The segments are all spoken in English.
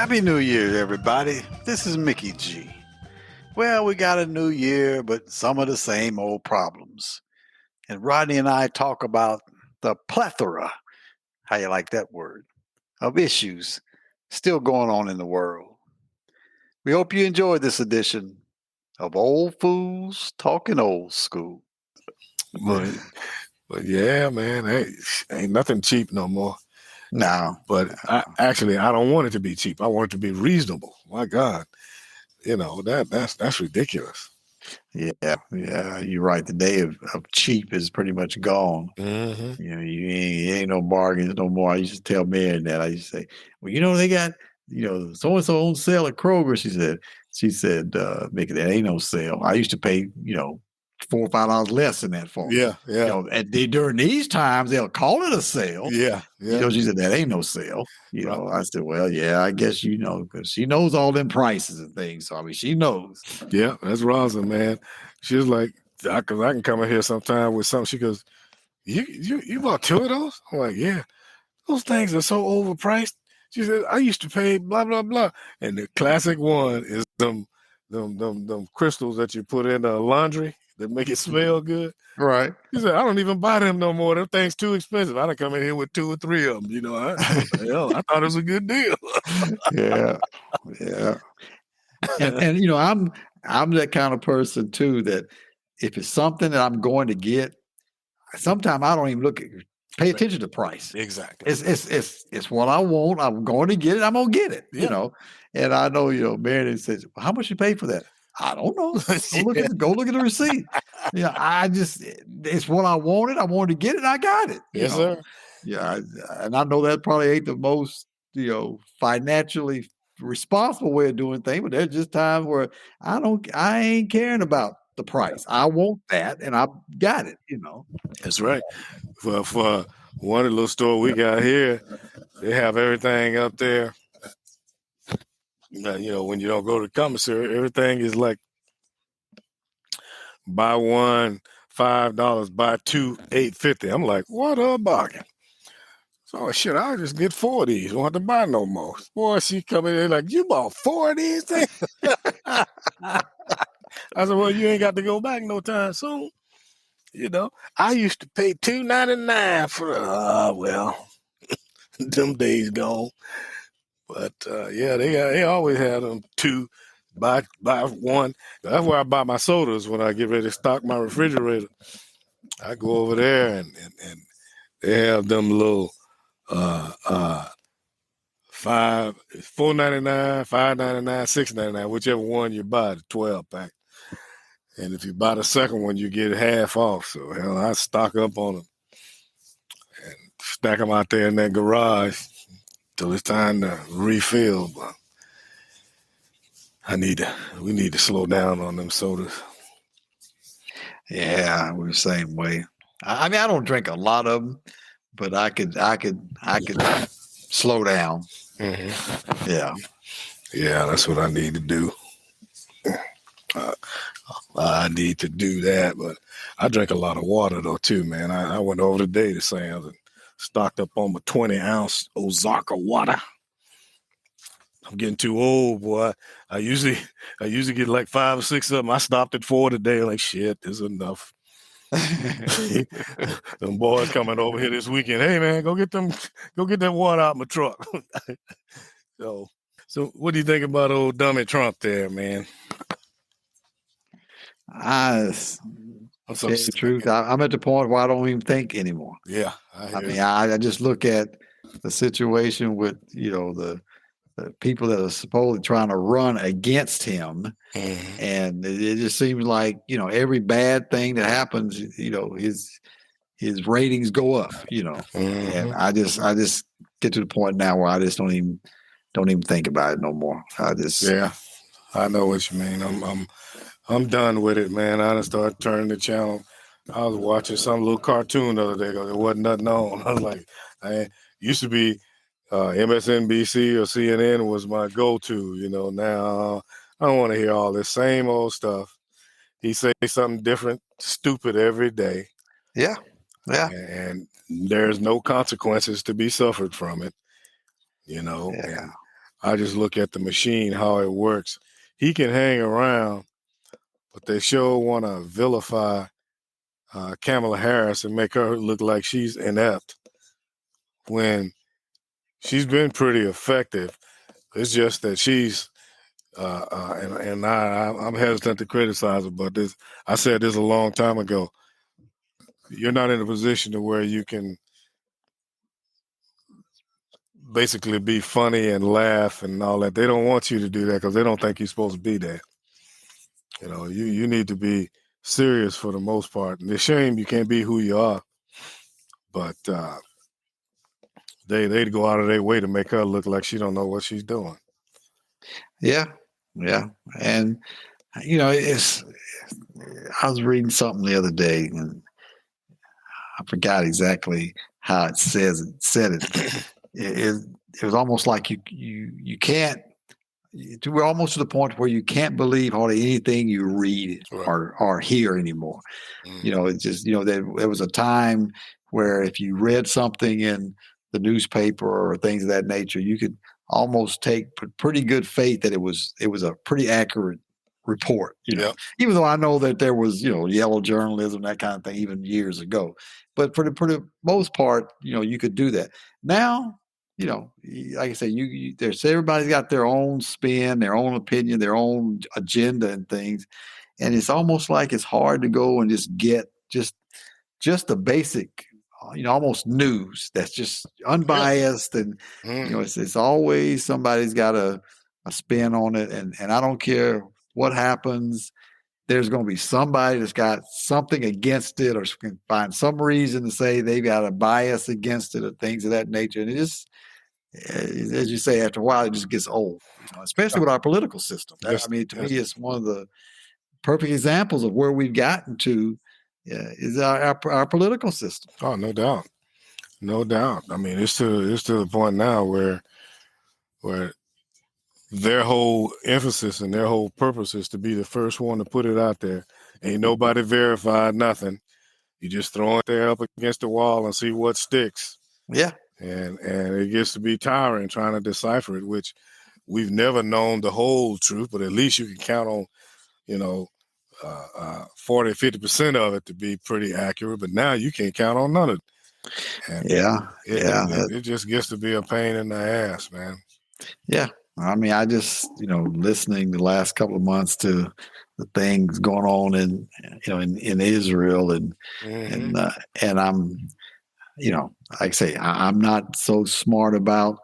Happy New Year, everybody. This is Mickey G. Well, we got a new year, but some of the same old problems. And Rodney and I talk about the plethora, how you like that word, of issues still going on in the world. We hope you enjoyed this edition of Old Fools Talking Old School. But yeah, man, ain't nothing cheap no more. No. But I don't want it to be cheap. I want it to be reasonable. My God, that's ridiculous. Yeah, you're right. The day of cheap is pretty much gone. Mm-hmm. You know, you ain't no bargains no more. I used to tell Mary that. I used to say, well, they got, so and so on sale at Kroger. She said, Mickey, there ain't no sale. I used to pay, $4 or $5 less than that for. Yeah. And during these times they'll call it a sale. Yeah. She said that ain't no sale. Right. I said, well, yeah, I guess because she knows all them prices and things. So I mean, she knows. Yeah, that's Rosa, man. She was like, because I can come in here sometime with something. She goes, you bought 2 of those? I'm like, yeah. Those things are so overpriced. She said, I used to pay blah blah blah. And the classic one is them crystals that you put in the laundry that make it smell good. Right. She said, I don't even buy them no more. Them things too expensive. I done come in here with 2 or 3 of them. I thought it was a good deal. Yeah. And I'm that kind of person too, that if it's something that I'm going to get, sometimes I don't even pay attention to price. Exactly. It's what I want. I'm going to get it. I'm gonna get it. Yeah. And I know, Meredith says, well, how much you pay for that? I don't know. Go look at the receipt. It's what I wanted. I wanted to get it. I got it. Yes, sir. Yeah. And I know that probably ain't the most, financially responsible way of doing things, but there's just times where I ain't caring about the price. I want that and I got it, That's right. For one of the little store we got here, they have everything up there. When you don't go to the commissary, everything is like buy one $5, buy 2 $8.50. I'm like, what a bargain. So shit, I'll just get 4 of these. Don't have to buy no more. Boy, she come in there like, you bought 4 of these things? I said, well, you ain't got to go back no time soon. I used to pay $2.99 for them days gone. But they always had them 2 buy 1. That's where I buy my sodas when I get ready to stock my refrigerator. I go over there and they have them little $4.99, $5.99, $6.99, whichever one you buy, the 12-pack. And if you buy the second one, you get it half off. So I stock up on them and stack them out there in that garage till it's time to refill. But we need to slow down on them sodas. Yeah, we're the same way. I mean, I don't drink a lot of them, but I could slow down. Mm-hmm. Yeah, that's what I need to do. I need to do that, but I drink a lot of water though too, man. I went over today to Sam's and stocked up on my 20-ounce Ozarka water. I'm getting too old, boy. I usually get like 5 or 6 of them. I stopped at 4 today. Like, shit, this is enough. Them boys coming over here this weekend. Hey, man, go get that water out my truck. So what do you think about old dummy Trump there, man? I'm tell you the truth. I'm at the point where I don't even think anymore. Yeah, I just look at the situation with the people that are supposedly trying to run against him, mm-hmm. and it just seems like every bad thing that happens, his ratings go up. Mm-hmm. And I just get to the point now where I just don't even think about it no more. I know what you mean. I'm done with it, man. I just started turning the channel. I was watching some little cartoon the other day because there wasn't nothing on. I was like, used to be MSNBC or CNN was my go-to. Now I don't want to hear all this same old stuff. He say something different, stupid every day. Yeah. And there's no consequences to be suffered from it. Yeah. And I just look at the machine, how it works. He can hang around, but they sure want to vilify Kamala Harris and make her look like she's inept when she's been pretty effective. It's just that she's I'm hesitant to criticize her, but I said this a long time ago. You're not in a position to where you can basically be funny and laugh and all that. They don't want you to do that because they don't think you're supposed to be that. You need to be serious for the most part. And it's a shame you can't be who you are, but they'd go out of their way to make her look like she don't know what she's doing. Yeah, yeah, and it's. I was reading something the other day, and I forgot exactly how it said it, but it was almost like you can't. We're almost to the point where you can't believe hardly anything you read Right. or hear anymore. Mm. It's just there was a time where if you read something in the newspaper or things of that nature, you could almost take pretty good faith that it was a pretty accurate report. Yep. Even though I know that there was yellow journalism, that kind of thing, even years ago, but for the most part, you could do that. Now, like I say, there's everybody's got their own spin, their own opinion, their own agenda and things, and it's almost like it's hard to go and just get just the basic, almost news that's just unbiased, and it's always somebody's got a spin on it, and I don't care what happens. There's going to be somebody that's got something against it, or can find some reason to say they've got a bias against it, or things of that nature, and it just, as you say, after a while, it just gets old. Especially with our political system. Yes, to yes. me, it's one of the perfect examples of where we've gotten to is our political system. Oh, no doubt, no doubt. I mean, it's to the point now where their whole emphasis and their whole purpose is to be the first one to put it out there. Ain't nobody verified nothing. You just throw it there up against the wall and see what sticks. Yeah. And it gets to be tiring trying to decipher it, which we've never known the whole truth, but at least you can count on, 40, 50% of it to be pretty accurate. But now you can't count on none of it. And it just gets to be a pain in the ass, man. Yeah. I mean, I just, listening the last couple of months to the things going on in Israel and I'm, like I say, I'm not so smart about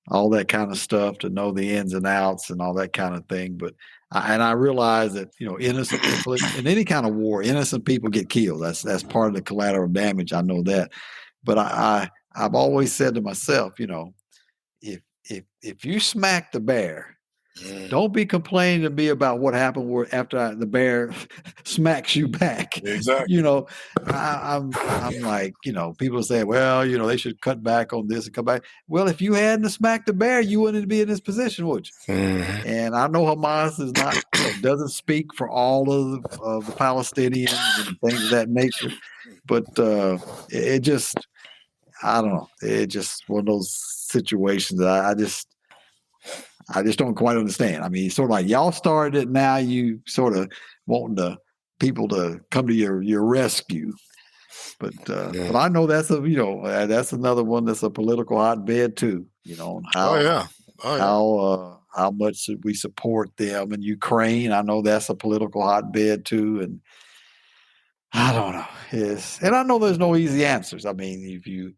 all that kind of stuff to know the ins and outs and all that kind of thing. But I realize that, innocent people in any kind of war, innocent people get killed. That's part of the collateral damage. I know that. But I've always said to myself, if you smack the bear, don't be complaining to me about what happened after the bear smacks you back. Exactly. I'm like, people say, well, they should cut back on this and come back. Well, if you hadn't smacked the bear, you wouldn't be in this position, would you? And I know Hamas is not, doesn't speak for all of the Palestinians and things of that nature, but it just, I don't know. It's just one of those situations that I just don't quite understand. I mean, sort of like y'all started it, now you sort of wanting people to come to your rescue. But I know that's that's another one that's a political hotbed too. How how much we support them in Ukraine. I know that's a political hotbed too, and I don't know. And I know there's no easy answers. I mean, if you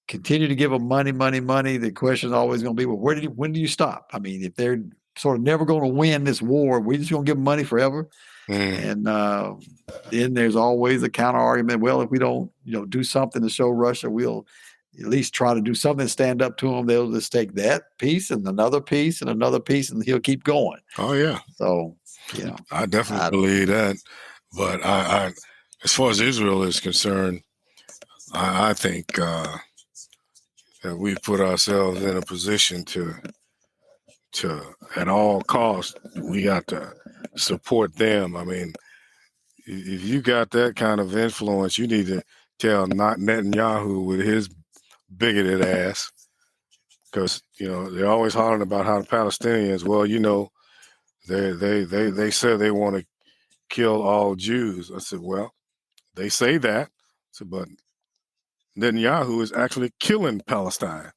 continue to give them money, the question is always going to be, well, when do you stop? I mean, if they're sort of never going to win this war, we're just going to give them money forever. And then there's always a counter argument. Well, if we don't, do something to show Russia, we'll at least try to do something to stand up to them. They'll just take that piece and another piece and another piece, and he'll keep going. Oh yeah. So, I definitely believe that. But I as far as Israel is concerned, I think that we've put ourselves in a position to at all costs, we got to support them. I mean, if you got that kind of influence, you need to tell not Netanyahu with his bigoted ass, because they're always hollering about how the Palestinians. Well, they said they want to kill all Jews. I said, well, they say that. I said, but Netanyahu is actually killing Palestinians.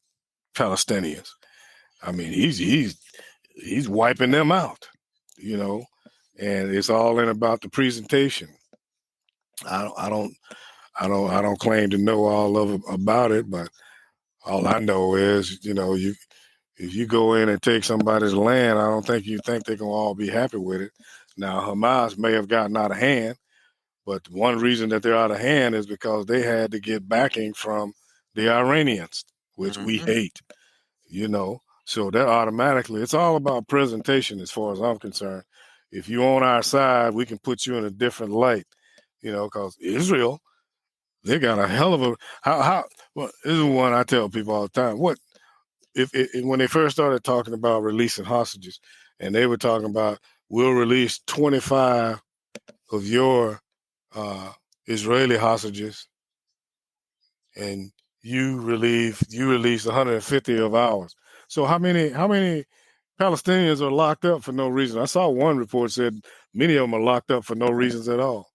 I mean, he's wiping them out, and it's all in about the presentation. I don't claim to know all of about it, but all I know is, if you go in and take somebody's land, I don't think you think they're gonna all be happy with it. Now, Hamas may have gotten out of hand, but one reason that they're out of hand is because they had to get backing from the Iranians, which we hate, So that automatically, it's all about presentation as far as I'm concerned. If you're on our side, we can put you in a different light, because Israel, they got a hell of a well, this is one I tell people all the time. What if when they first started talking about releasing hostages, and they were talking about, we'll release 25 of your Israeli hostages, and you release 150 of ours. So how many Palestinians are locked up for no reason? I saw one report said many of them are locked up for no reasons at all.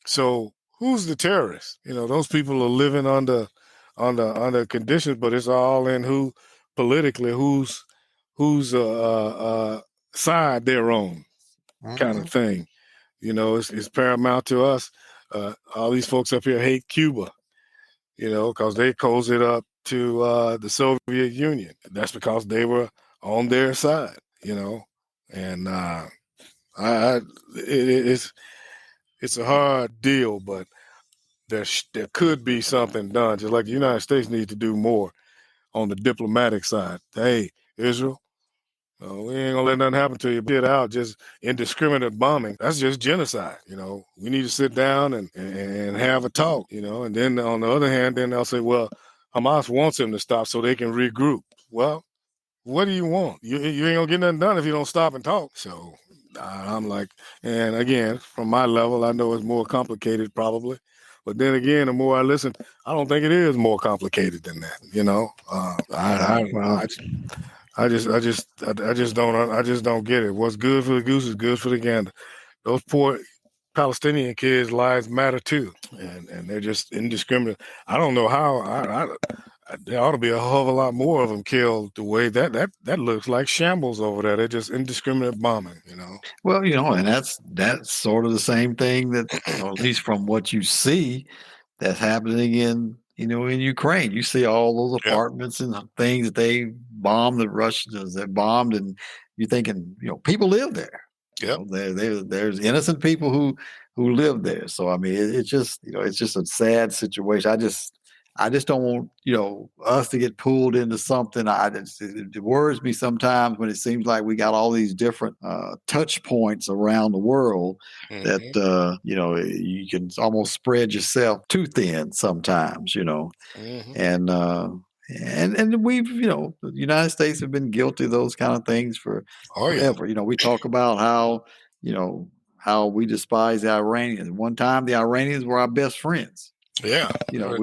So who's the terrorist? Those people are living under conditions, but it's all in who politically whose side they're on, kind of thing. It's paramount to us. All these folks up here hate Cuba, because they cozied up to the Soviet Union. That's because they were on their side, and it's a hard deal, but there could be something done. Just like the United States needs to do more on the diplomatic side. Hey, Israel, we ain't gonna let nothing happen to you. Get out, just indiscriminate bombing. That's just genocide. We need to sit down and have a talk. And then on the other hand, then they'll say, well, Hamas wants him to stop so they can regroup. Well, what do you want? You ain't gonna get nothing done if you don't stop and talk. So I'm like, and again, from my level, I know it's more complicated probably. But then again, the more I listen, I don't think it is more complicated than that. I just don't get it. What's good for the goose is good for the gander. Those poor Palestinian kids' lives matter too, and they're just indiscriminate. I don't know how. There ought to be a hell of a lot more of them killed. The way that looks like shambles over there. They're just indiscriminate bombing. Well, and that's sort of the same thing that, at least from what you see, that's happening in Ukraine. You see all those apartments and things that they bombed, the Russians that bombed, and you're thinking, people live there. There's innocent people who live there. So I mean, it's just it's just a sad situation. I just don't want us to get pulled into something. It worries me sometimes when it seems like we got all these different touch points around the world that you can almost spread yourself too thin sometimes. And we've the United States have been guilty of those kind of things forever. We talk about how we despise the Iranians. One time the Iranians were our best friends. Yeah.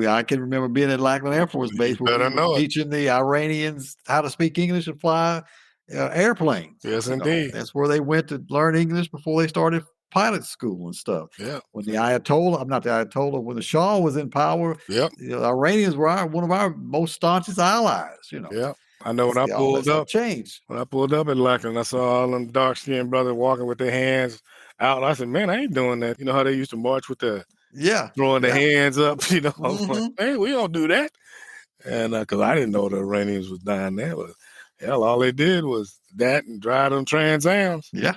I can remember being at Lackland Air Force Base where we were teaching the Iranians how to speak English and fly airplanes. Yes, indeed. That's where they went to learn English before they started pilot school and stuff. Yeah. When the Ayatollah, I'm not the Ayatollah, when the Shah was in power, the Iranians were one of our most staunchest allies. Yeah. I know when I pulled up, at Lackland, I saw all them dark-skinned brothers walking with their hands out. I said, man, I ain't doing that. You know how they used to march with throwing their hands up, I was like, hey, we don't do that. And because I didn't know the Iranians was dying there, but hell, all they did was that and drive them Trans Ams. Yeah.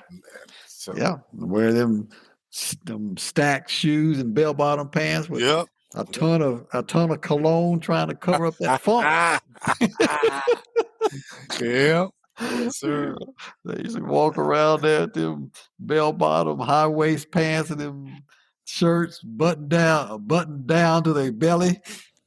Wear them stacked shoes and bell bottom pants with a ton of cologne trying to cover up that funk. Yeah. Yes, sir. They used to walk around there with them bell bottom high waist pants and them shirts buttoned down to their belly.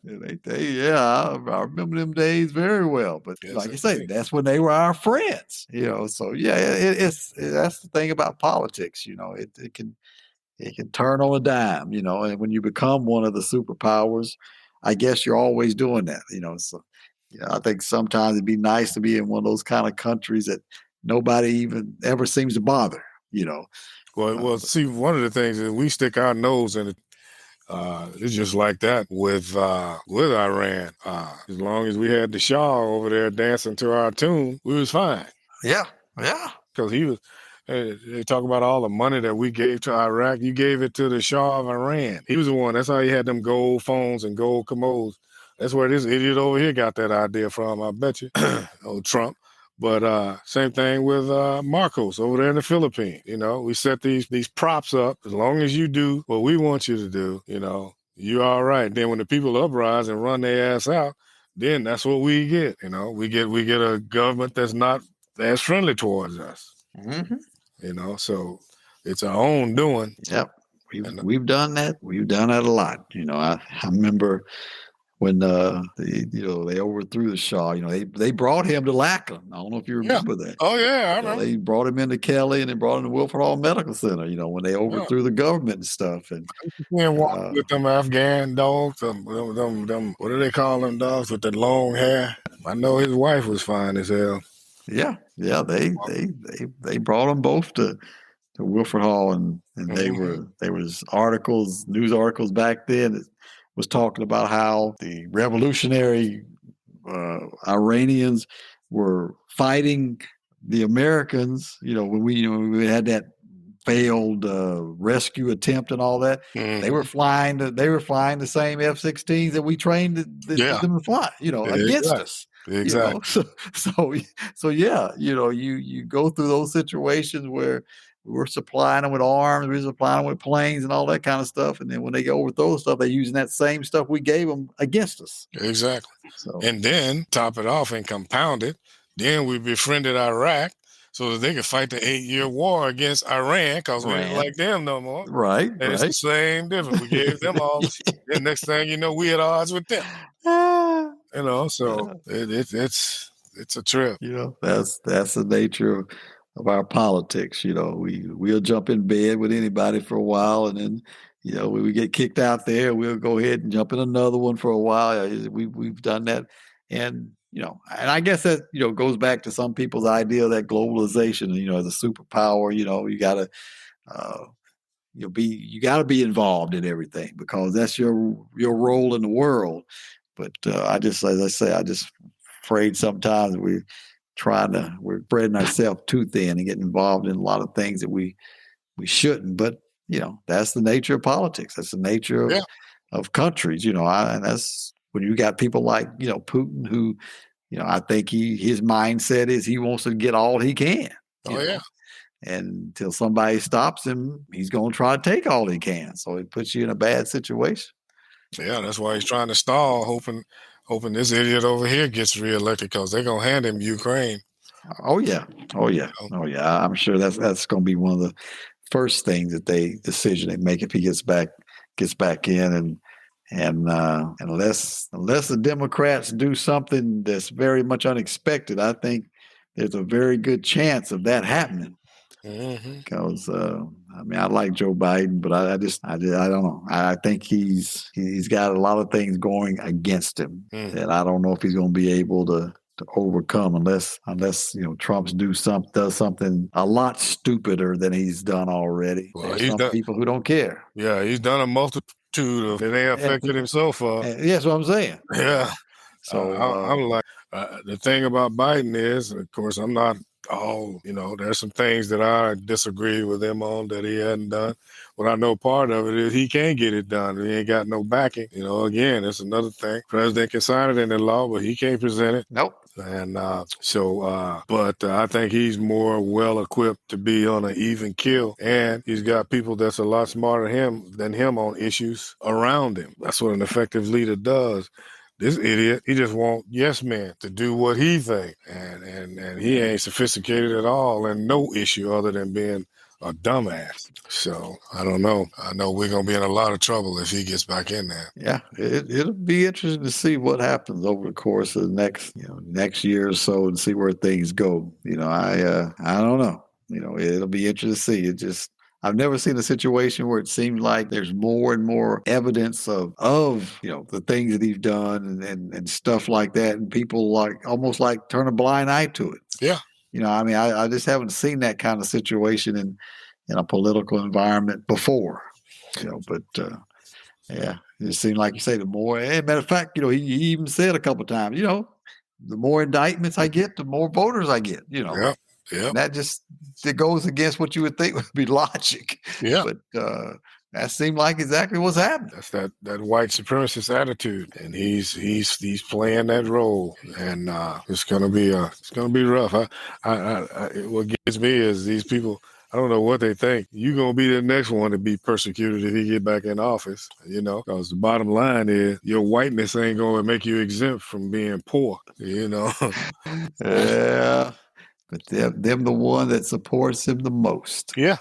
And I remember them days very well. But like you say, that's when they were our friends. So it's that's the thing about politics. It can turn on a dime. And when you become one of the superpowers, I guess you're always doing that. So I think sometimes it'd be nice to be in one of those kind of countries that nobody even ever seems to bother. See, one of the things is we stick our nose in it. It's just like that with Iran. As long as we had the Shah over there dancing to our tune, we was fine. Yeah. Because he was. They talk about all the money that we gave to Iraq. You gave it to the Shah of Iran. He was the one. That's how he had them gold phones and gold commodes. That's where this idiot over here got that idea from, I bet you. Oh, Trump. But same thing with Marcos over there in the Philippines. We set these props up. As long as you do what we want you to do, you're all right. Then when the people uprise and run their ass out, then that's what we get. We get a government that's not as friendly towards us. Mm-hmm. So it's our own doing. Yep. We've done that. We've done that a lot. I remember when they overthrew the Shah. They brought him to Lackland. I don't know if you remember that. Oh yeah, I remember. They brought him into Kelly and they brought him to Wilford Hall Medical Center. When they overthrew the government and stuff. And walk with them Afghan dogs. Them, what do they call them dogs with the long hair? I know his wife was fine as hell. Yeah. They brought them both to Wilford Hall, and there was news articles back then that was talking about how the revolutionary Iranians were fighting the Americans. When we had that failed rescue attempt and all that, they were flying the same F-16s that we trained them to fly. Against us. Exactly. So yeah, you go through those situations where we're supplying them with arms, we're supplying them with planes and all that kind of stuff. And then when they overthrow stuff, they're using that same stuff we gave them against us. Exactly. And then top it off and compound it. Then we befriended Iraq so that they could fight the 8-year war against Iran because we didn't like them no more. Right. And it's the same difference. We gave them all. And next thing you know, we at odds with them. So it's a trip. That's the nature of our politics. We'll jump in bed with anybody for a while, and then when we get kicked out there, we'll go ahead and jump in another one for a while. We've done that, and and I guess that goes back to some people's idea that globalization, as a superpower, you gotta you gotta be involved in everything because that's your role in the world. But as I say, I just afraid sometimes we're spreading ourselves too thin and getting involved in a lot of things that we shouldn't. But that's the nature of politics. That's the nature of countries. And that's when you got people like Putin, who I think his mindset is he wants to get all he can. And until somebody stops him, he's going to try to take all he can. So it puts you in a bad situation. Yeah, that's why he's trying to stall, hoping this idiot over here gets reelected because they're gonna hand him Ukraine. Oh yeah. I'm sure that's going to be one of the first things decision they make if he gets back in, and unless the Democrats do something that's very much unexpected, I think there's a very good chance of that happening. Because I like Joe Biden, but I don't know. I think he's got a lot of things going against him that I don't know if he's going to be able to overcome unless Trump does something a lot stupider than he's done already. Well, There's some people who don't care. Yeah, he's done a multitude of it ain't affected him so far. That's what I'm saying. Yeah. So I'm like, the thing about Biden is, of course, I'm not there's some things that I disagree with him on that he hadn't done. But I know part of it is he can't get it done. He ain't got no backing. Again, it's another thing. President can sign it into law, but he can't present it. Nope. And but I think he's more well equipped to be on an even keel. And he's got people that's a lot smarter than him on issues around him. That's what an effective leader does. This idiot, he just want yes men to do what he think, and he ain't sophisticated at all, and no issue other than being a dumbass. So I don't know. I know we're gonna be in a lot of trouble if he gets back in there. Yeah, it'll be interesting to see what happens over the course of the next year or so, and see where things go. I don't know. It'll be interesting to see. I've never seen a situation where it seems like there's more and more evidence of the things that he's done and stuff like that, and people like almost like turn a blind eye to it. Yeah. I mean, I just haven't seen that kind of situation in a political environment before. But yeah, it seemed like you say the more. Matter of fact, he even said a couple of times, the more indictments I get, the more voters I get. Yeah. Yeah. And that it goes against what you would think would be logic. Yeah. But that seemed like exactly what's happening. That's that white supremacist attitude, and he's playing that role, and it's gonna be rough. What gets me is these people. I don't know what they think. You're gonna be the next one to be persecuted if he get back in office. Because the bottom line is your whiteness ain't gonna make you exempt from being poor. Yeah. But them the one that supports him the most. Yeah.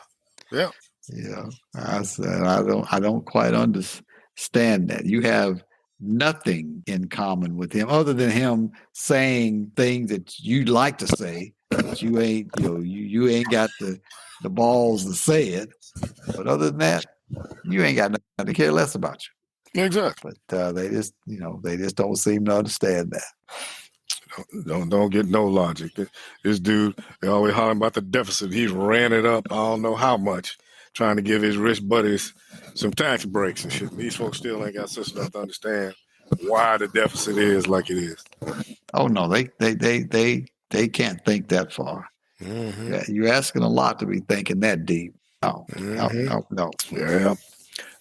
Yeah. Yeah. I said I don't quite understand that. You have nothing in common with him other than him saying things that you'd like to say, but you ain't, you ain't got the balls to say it. But other than that, you ain't got nothing to care less about you. Exactly. But they just don't seem to understand that. Don't get no logic. This dude, they always hollering about the deficit. He's ran it up I don't know how much, trying to give his rich buddies some tax breaks and shit. These folks still ain't got sense enough to understand why the deficit is like it is. Oh no, they can't think that far. Mm-hmm. Yeah, you're asking a lot to be thinking that deep. No, no. Yeah,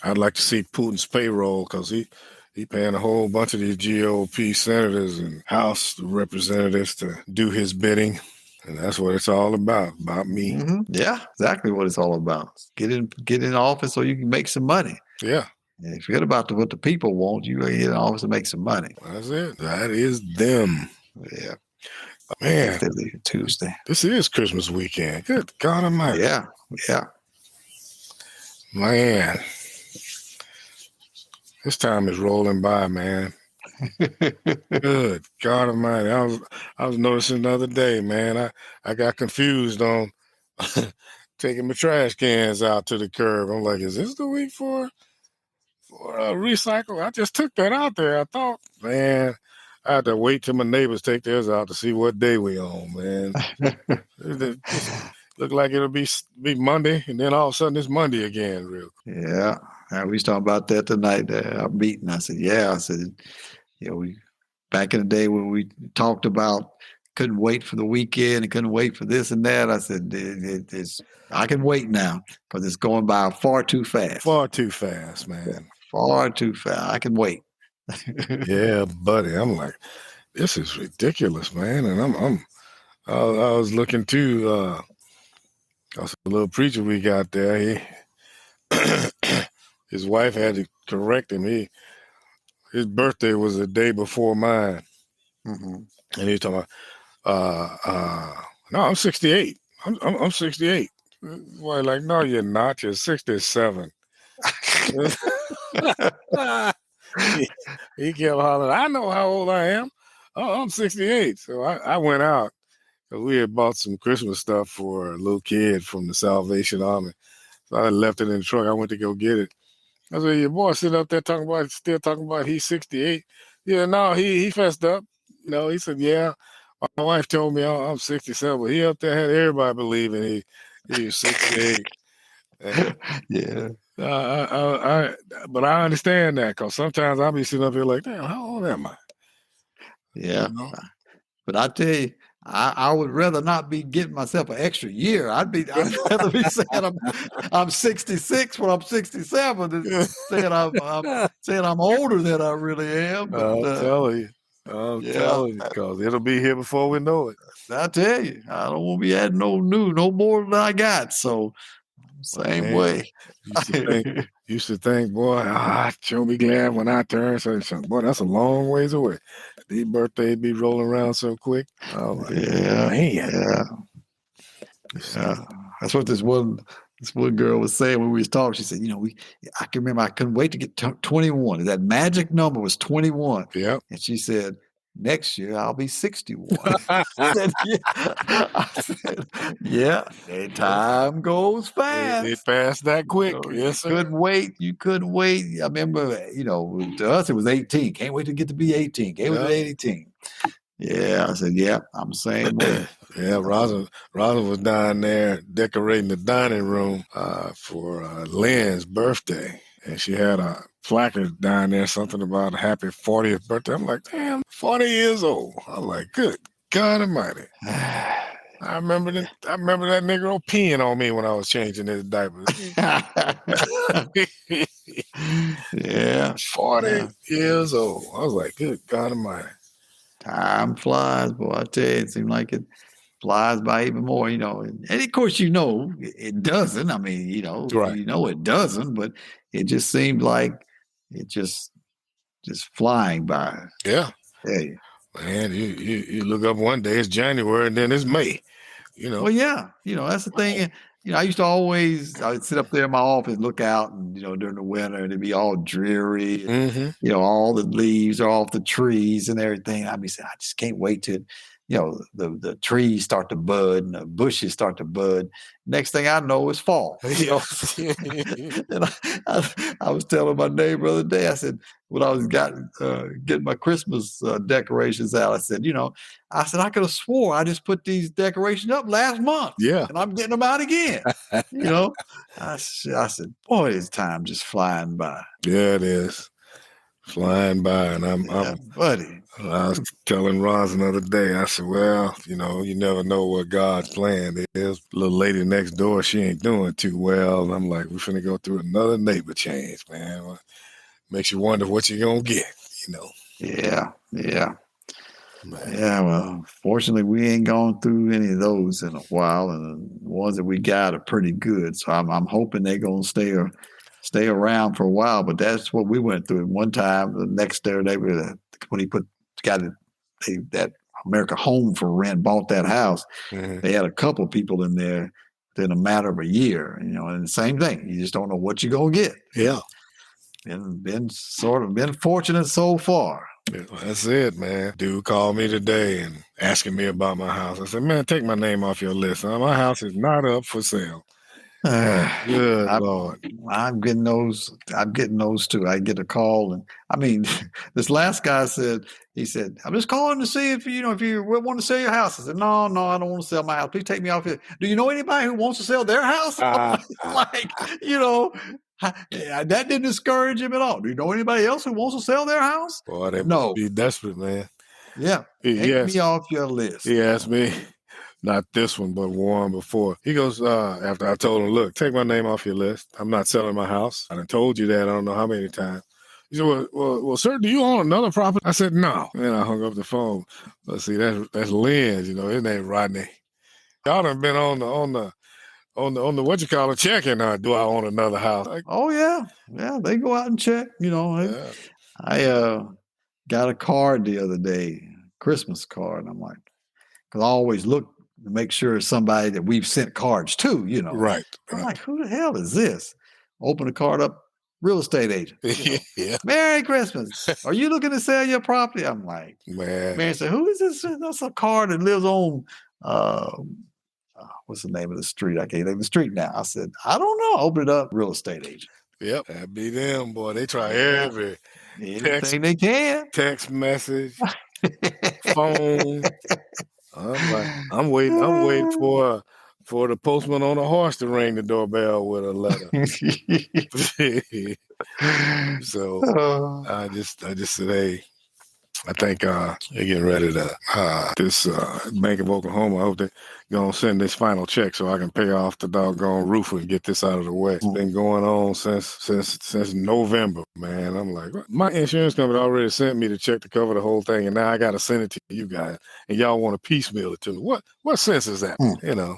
I'd like to see Putin's payroll because he paying a whole bunch of these GOP senators and House representatives to do his bidding. And that's what it's all about me. Mm-hmm. Yeah, exactly what it's all about. Get in office so you can make some money. Yeah. And forget about what the people want. You get in office and make some money. That's it. That is them. Yeah. Man. They leave Tuesday. This is Christmas weekend. Good God Almighty. Yeah. Yeah. Man. This time is rolling by, man. Good God Almighty! I was noticing the other day, man. I got confused on taking my trash cans out to the curb. I'm like, is this the week for recycle? I just took that out there. I thought, man, I had to wait till my neighbors take theirs out to see what day we on, man. It look like it'll be Monday, and then all of a sudden it's Monday again, real quick. Yeah. We was talking about that tonight at our meeting. I said, we back in the day when we talked about couldn't wait for the weekend and couldn't wait for this and that. I said, I can wait now because it's going by far too fast. Far too fast, man. Far too fast. I can wait. Yeah, buddy. I'm like, this is ridiculous, man. And I was looking too. A little preacher we got there. His wife had to correct him. His birthday was the day before mine. Mm-hmm. And he was talking about, no, I'm 68. I'm 68. Why, like, no, you're not. You're 67. he kept hollering, I know how old I am. Oh, I'm 68. So I went out because we had bought some Christmas stuff for a little kid from the Salvation Army. So I left it in the truck. I went to go get it. I said, your boy sitting up there still talking about he's 68. Yeah, no, he fessed up. He said, yeah, my wife told me I'm 67, but he up there had everybody believing he was 68. Yeah. But I understand that because sometimes I'll be sitting up here like, damn, how old am I? Yeah. But I tell you, I would rather not be getting myself an extra year. I'd rather be saying I'm 66 when I'm 67 than saying I'm older than I really am. But, I'm telling you, because it'll be here before we know it. I tell you, I don't want to be adding no more than I got. So same way. Used to think, boy, sure be glad when I turn. So, boy, that's a long ways away. These birthdays be rolling around so quick. Oh, like, man. Yeah. That's what this one girl was saying when we was talking. She said, I can remember I couldn't wait to get 21. That magic number was 21. Yeah. And she said, next year I'll be 61. said, yeah. I said, yeah, time goes It fast. passed that quick. You Yes, sir. couldn't wait. You couldn't wait. I remember, to us it was 18. Can't wait to get to be 18. Can't wait to be 18. Yeah, I said, yeah, I'm the same way. Yeah, Rosa was down there decorating the dining room for Lynn's birthday. And she had a placard down there, something about a happy 40th birthday. I'm like, damn, 40 years old. I'm like, good God Almighty. I remember that Negro peeing on me when I was changing his diapers. Yeah. 40 years old. I was like, good God Almighty. Time flies, boy. I tell you, it seems like it flies by even more, and of course, it doesn't. I mean, Right. it doesn't, but it just seemed like it just flying by. Yeah. Hey. Man, you look up one day, it's January, and then it's May. Well, yeah, that's the thing. I used to I'd sit up there in my office, look out, and during the winter, and it'd be all dreary. Mm-hmm. All the leaves are off the trees and everything. I'd be saying, I just can't wait till, the trees start to bud and the bushes start to bud. Next thing I know, it's fall. And I was telling my neighbor the other day, I said, when I was getting my Christmas decorations out, I said, I could have swore I just put these decorations up last month. Yeah. And I'm getting them out again. I said, boy, is time just flying by. Yeah, it is. Flying by. And I'm buddy. I was telling Roz another day, I said, well, you never know what God's plan is. Little lady next door, she ain't doing too well. And I'm like, we're finna go through another neighbor change, man. Well, makes you wonder what you're gonna get, Yeah. Man. Yeah, well, fortunately, we ain't gone through any of those in a while, and the ones that we got are pretty good. So I'm hoping they're gonna stay around for a while. But that's what we went through. One time, the next day, when he that America Home for Rent bought that house, Mm-hmm. they had a couple of people in there within a matter of a year. And the same thing. You just don't know what you're gonna get. Yeah. Been fortunate so far. That's it, man. Dude called me today and asking me about my house. I said, man, take my name off your list. My house is not up for sale. Good Lord. I'm getting those too. I get a call, and this last guy he said, I'm just calling to see if you want to sell your house. I said, no, I don't want to sell my house. Please take me off here. Do you know anybody who wants to sell their house? That didn't discourage him at all. Do you know anybody else who wants to sell their house? Boy, they be desperate, man. Yeah. Take me off your list. He asked me, not this one, but one before. He goes, after I told him, look, take my name off your list. I'm not selling my house. I done told you that I don't know how many times. He said, well, sir, do you own another property? I said, no. And then I hung up the phone. Let's see, that's Lynn's, his name Rodney. Y'all done been on the what you call it, checking, do I own another house? Oh yeah. Yeah, they go out and check, I got a card the other day, Christmas card, and I'm like, because I always look to make sure it's somebody that we've sent cards to, Right. I'm like, who the hell is this? Open the card up, real estate agent. Yeah. Merry Christmas. Are you looking to sell your property? I'm like, man said, who is this? That's a card that lives on what's the name of the street? I can't name the street now. I said, I don't know. Open it up, real estate agent. Yep, that be them, boy. They try anything they can. Text message, phone. I'm waiting for the postman on a horse to ring the doorbell with a letter. So I just said, hey, I think they're getting ready to this Bank of Oklahoma. I hope they're gonna send this final check so I can pay off the doggone roofer and get this out of the way. It's been going on since November, man. I'm like, my insurance company already sent me the check to cover the whole thing, and now I gotta send it to you guys, and y'all want to piecemeal it to me. What sense is that?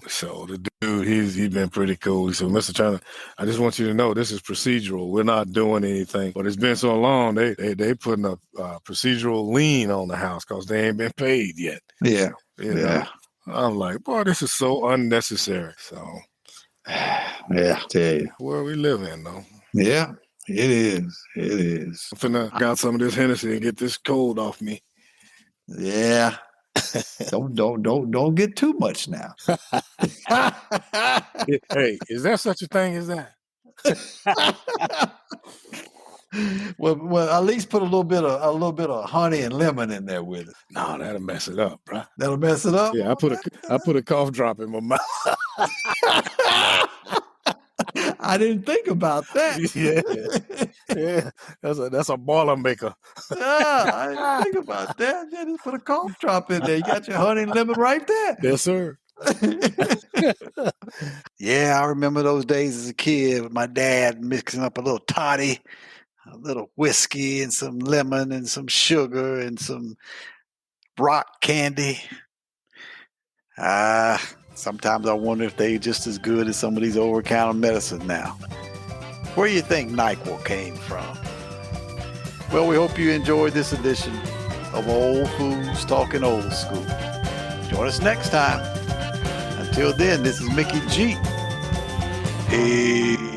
So the dude, he's been pretty cool. He said, Mr. Turner, I just want you to know this is procedural. We're not doing anything, but it's been so long. They putting a procedural lien on the house because they ain't been paid yet. Yeah. I'm like, boy, this is so unnecessary. So, yeah, I tell you. Where we live in, though. Yeah, it is. I'm finna got some of this Hennessy and get this cold off me. Yeah. Don't get too much now. Hey, is there such a thing as that? Well, at least put a little bit of honey and lemon in there with it. No, that'll mess it up, bro. That'll mess it up. Yeah, I put a cough drop in my mouth. I didn't think about that. Yeah, that's a boiler maker. Yeah, I didn't think about that. Yeah, just put a cough drop in there. You got your honey and lemon right there. Yes, sir. Yeah, I remember those days as a kid with my dad mixing up a little toddy, a little whiskey, and some lemon, and some sugar, and some rock candy. Sometimes I wonder if they're just as good as some of these over-the-counter medicines now. Where do you think NyQuil came from? Well, we hope you enjoyed this edition of Old Fools Talking Old School. Join us next time. Until then, this is Mickey G. Peace.